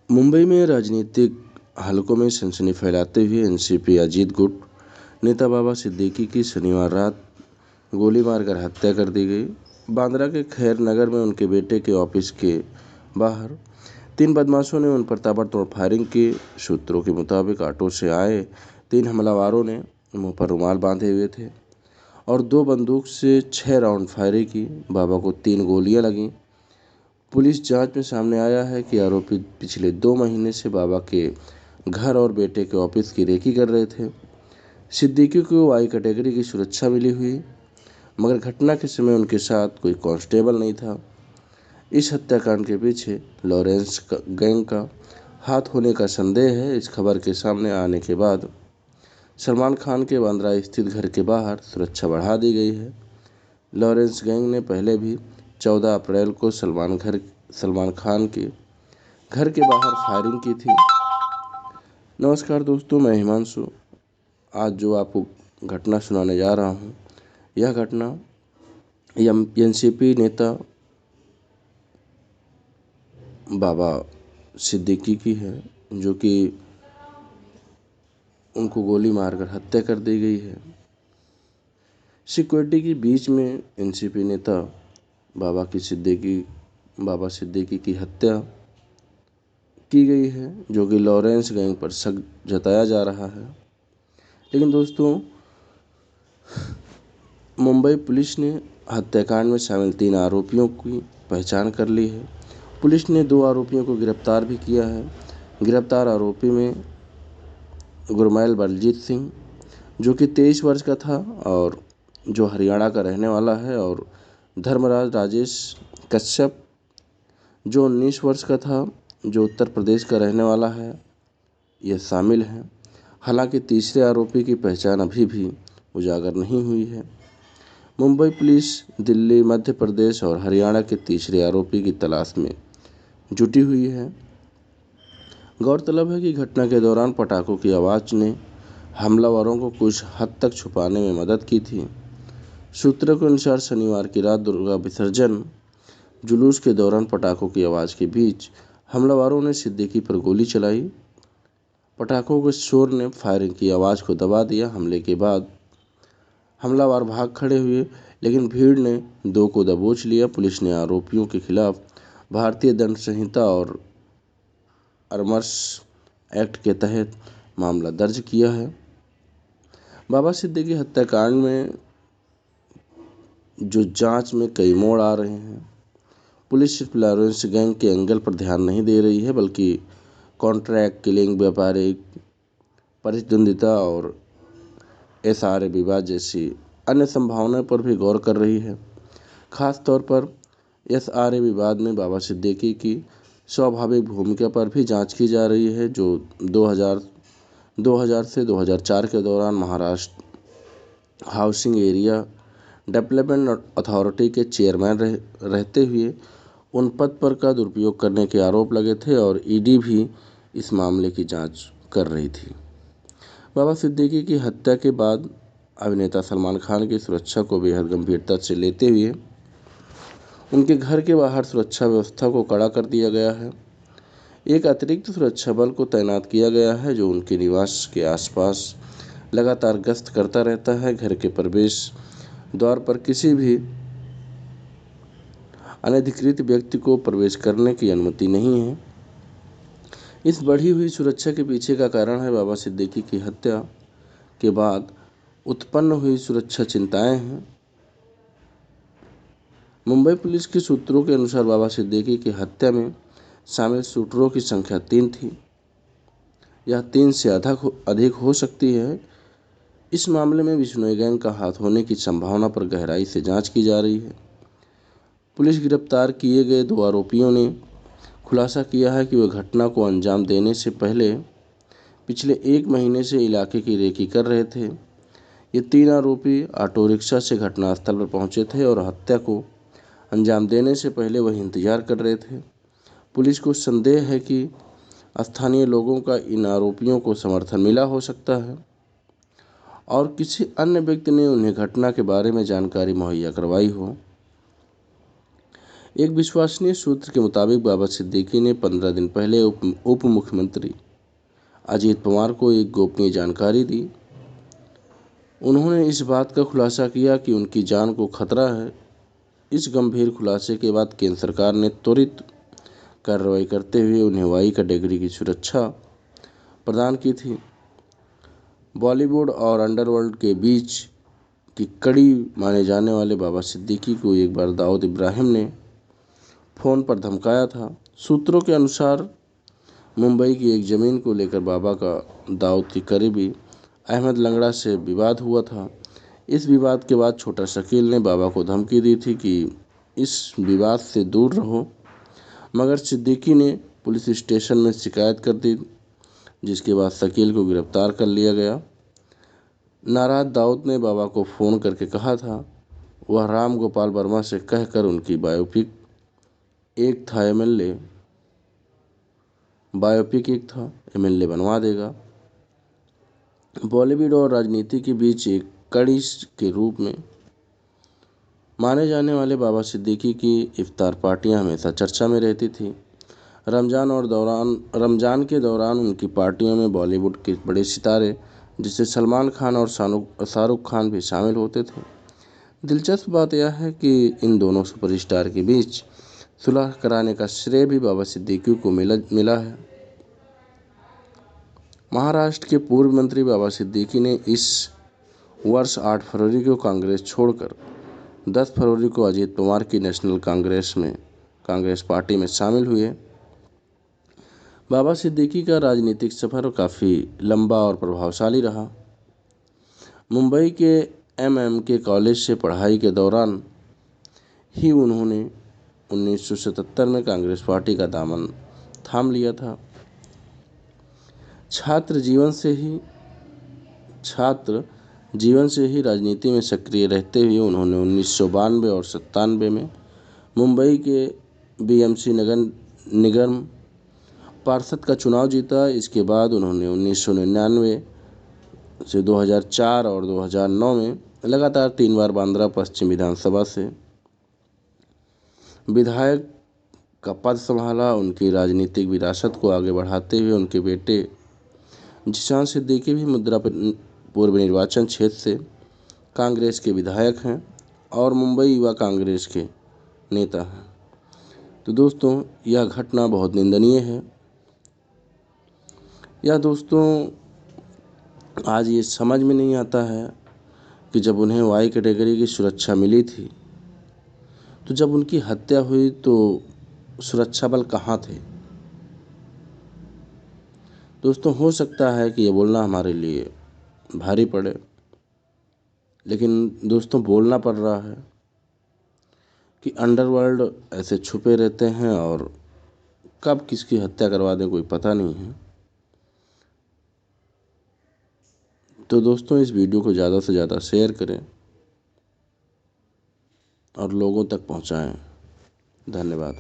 मुंबई में राजनीतिक हलकों में सनसनी फैलाते हुए एनसीपी अजीत गुट नेता बाबा सिद्दीकी की शनिवार रात गोली मारकर हत्या कर दी गई। बांद्रा के खैर नगर में उनके बेटे के ऑफिस के बाहर 3 बदमाशों ने उन पर ताबड़तोड़ फायरिंग की। सूत्रों के मुताबिक ऑटो से आए 3 हमलावरों ने मुंह पर रुमाल बांधे हुए थे और 2 बंदूक से 6 राउंड फायरिंग की। बाबा को 3 गोलियां लगीं। पुलिस जांच में सामने आया है कि आरोपी पिछले 2 महीने से बाबा के घर और बेटे के ऑफिस की रेकी कर रहे थे। सिद्दीकी को वाई कैटेगरी की सुरक्षा मिली हुई, मगर घटना के समय उनके साथ कोई कांस्टेबल नहीं था। इस हत्याकांड के पीछे लॉरेंस गैंग का हाथ होने का संदेह है। इस खबर के सामने आने के बाद सलमान खान के बांद्रा स्थित घर के बाहर सुरक्षा बढ़ा दी गई है। लॉरेंस गैंग ने पहले भी 14 अप्रैल को सलमान खान के घर के बाहर फायरिंग की थी। नमस्कार दोस्तों, मैं हिमांशु। आज जो आपको घटना सुनाने जा रहा हूँ, यह घटना एनसीपी नेता बाबा सिद्दीकी की है, जो कि उनको गोली मारकर हत्या कर दी गई है। सिक्योरिटी के बीच में एनसीपी नेता बाबा सिद्दीकी की हत्या की गई है, जो कि लॉरेंस गैंग पर शक जताया जा रहा है। लेकिन दोस्तों, मुंबई पुलिस ने हत्याकांड में शामिल 3 आरोपियों की पहचान कर ली है। पुलिस ने 2 आरोपियों को गिरफ्तार भी किया है। गिरफ्तार आरोपी में गुरमैल बलजीत सिंह, जो कि 23 वर्ष का था और जो हरियाणा का रहने वाला है, और धर्मराज राजेश कश्यप, जो 19 वर्ष का था, जो उत्तर प्रदेश का रहने वाला है, ये शामिल हैं। हालांकि तीसरे आरोपी की पहचान अभी भी उजागर नहीं हुई है। मुंबई पुलिस दिल्ली, मध्य प्रदेश और हरियाणा के तीसरे आरोपी की तलाश में जुटी हुई है। गौरतलब है कि घटना के दौरान पटाखों की आवाज़ ने हमलावरों को कुछ हद तक छुपाने में मदद की थी। सूत्रों के अनुसार शनिवार की रात दुर्गा विसर्जन जुलूस के दौरान पटाखों की आवाज़ के बीच हमलावरों ने सिद्दीकी पर गोली चलाई। पटाखों के शोर ने फायरिंग की आवाज़ को दबा दिया। हमले के बाद हमलावर भाग खड़े हुए, लेकिन भीड़ ने 2 को दबोच लिया। पुलिस ने आरोपियों के खिलाफ भारतीय दंड संहिता और आर्म्स एक्ट के तहत मामला दर्ज किया है। बाबा सिद्दीकी हत्याकांड में जो जांच में कई मोड़ आ रहे हैं। पुलिस सिर्फ लॉरेंस गैंग के एंगल पर ध्यान नहीं दे रही है, बल्कि कॉन्ट्रैक्ट किलिंग, व्यापारिक प्रतिद्वंदिता और एसआरए विवाद जैसी अन्य संभावनाओं पर भी गौर कर रही है। खास तौर पर एसआरए विवाद में बाबा सिद्दीकी की स्वाभाविक भूमिका पर भी जांच की जा रही है, जो 2000 से 2004 के दौरान Maharashtra housing area development authority के चेयरमैन रहते हुए उन पद पर का दुरुपयोग करने के आरोप लगे थे और ईडी भी इस मामले की जांच कर रही थी। बाबा सिद्दीकी की हत्या के बाद अभिनेता सलमान खान की सुरक्षा को बेहद गंभीरता से लेते हुए उनके घर के बाहर सुरक्षा व्यवस्था को कड़ा कर दिया गया है। एक अतिरिक्त सुरक्षा बल को तैनात किया गया है, जो उनके निवास के आसपास लगातार गश्त करता रहता है। घर के प्रवेश द्वार पर किसी भी अनधिकृत व्यक्ति को प्रवेश करने की अनुमति नहीं है। इस बढ़ी हुई सुरक्षा के पीछे का कारण है बाबा सिद्दीकी की हत्या के बाद उत्पन्न हुई सुरक्षा चिंताएं हैं। मुंबई पुलिस के सूत्रों के अनुसार बाबा सिद्दीकी की हत्या में शामिल शूटरों की संख्या 3 थी। यह 3 से अधिक हो सकती है। इस मामले में बिश्नोई गैंग का हाथ होने की संभावना पर गहराई से जांच की जा रही है। पुलिस गिरफ्तार किए गए 2 आरोपियों ने खुलासा किया है कि वे घटना को अंजाम देने से पहले पिछले 1 महीने से इलाके की रेकी कर रहे थे। ये 3 आरोपी ऑटो रिक्शा से घटनास्थल पर पहुंचे थे और हत्या को अंजाम देने से पहले वहीं इंतजार कर रहे थे। पुलिस को संदेह है कि स्थानीय लोगों का इन आरोपियों को समर्थन मिला हो सकता है और किसी अन्य व्यक्ति ने उन्हें घटना के बारे में जानकारी मुहैया करवाई हो। एक विश्वसनीय सूत्र के मुताबिक बाबा सिद्दीकी ने 15 दिन पहले उप मुख्यमंत्री अजीत पवार को एक गोपनीय जानकारी दी। उन्होंने इस बात का खुलासा किया कि उनकी जान को खतरा है। इस गंभीर खुलासे के बाद केंद्र सरकार ने त्वरित कार्रवाई करते हुए उन्हें वाई कैटेगरी की सुरक्षा प्रदान की थी। बॉलीवुड और अंडरवर्ल्ड के बीच की कड़ी माने जाने वाले बाबा सिद्दीकी को एक बार दाऊद इब्राहिम ने फ़ोन पर धमकाया था। सूत्रों के अनुसार मुंबई की एक ज़मीन को लेकर बाबा का दाऊद की करीबी अहमद लंगड़ा से विवाद हुआ था। इस विवाद के बाद छोटा शकील ने बाबा को धमकी दी थी कि इस विवाद से दूर रहो, मगर सिद्दीकी ने पुलिस स्टेशन में शिकायत कर दी, जिसके बाद शकील को गिरफ्तार कर लिया गया। नाराज दाऊद ने बाबा को फ़ोन करके कहा था वह राम गोपाल वर्मा से कहकर उनकी बायोपिक एक था एमएलए बनवा देगा। बॉलीवुड और राजनीति के बीच एक कड़ी के रूप में माने जाने वाले बाबा सिद्दीकी की इफ्तार पार्टियां हमेशा चर्चा में रहती थी। रमज़ान के दौरान उनकी पार्टियों में बॉलीवुड के बड़े सितारे जिससे सलमान खान और शाहरुख खान भी शामिल होते थे। दिलचस्प बात यह है कि इन दोनों सुपरस्टार के बीच सुलह कराने का श्रेय भी बाबा सिद्दीकी को मिला है। महाराष्ट्र के पूर्व मंत्री बाबा सिद्दीकी ने इस वर्ष 8 फरवरी को कांग्रेस छोड़कर 10 फरवरी को अजीत पवार की नेशनल कांग्रेस पार्टी में शामिल हुए। बाबा सिद्दीकी का राजनीतिक सफर काफ़ी लंबा और प्रभावशाली रहा। मुंबई के MMK कॉलेज से पढ़ाई के दौरान ही उन्होंने 1977 में कांग्रेस पार्टी का दामन थाम लिया था। छात्र जीवन से ही राजनीति में सक्रिय रहते हुए उन्होंने 1992 और 97 में मुंबई के BMC नगर निगम पार्षद का चुनाव जीता। इसके बाद उन्होंने 1999 से 2004 और 2009 में लगातार 3 बार बांद्रा पश्चिम विधानसभा से विधायक का पद संभाला। उनकी राजनीतिक विरासत को आगे बढ़ाते हुए उनके बेटे जिशान सिद्दीकी भी पूर्व निर्वाचन क्षेत्र से कांग्रेस के विधायक हैं और मुंबई युवा कांग्रेस के नेता हैं। तो दोस्तों, यह घटना बहुत निंदनीय है। या दोस्तों, आज ये समझ में नहीं आता है कि जब उन्हें वाई कैटेगरी की सुरक्षा मिली थी तो जब उनकी हत्या हुई तो सुरक्षा बल कहाँ थे। दोस्तों, हो सकता है कि ये बोलना हमारे लिए भारी पड़े, लेकिन दोस्तों बोलना पड़ रहा है कि अंडरवर्ल्ड ऐसे छुपे रहते हैं और कब किसकी हत्या करवा दें कोई पता नहीं है। तो दोस्तों, इस वीडियो को ज़्यादा से ज़्यादा शेयर करें और लोगों तक पहुंचाएं। धन्यवाद।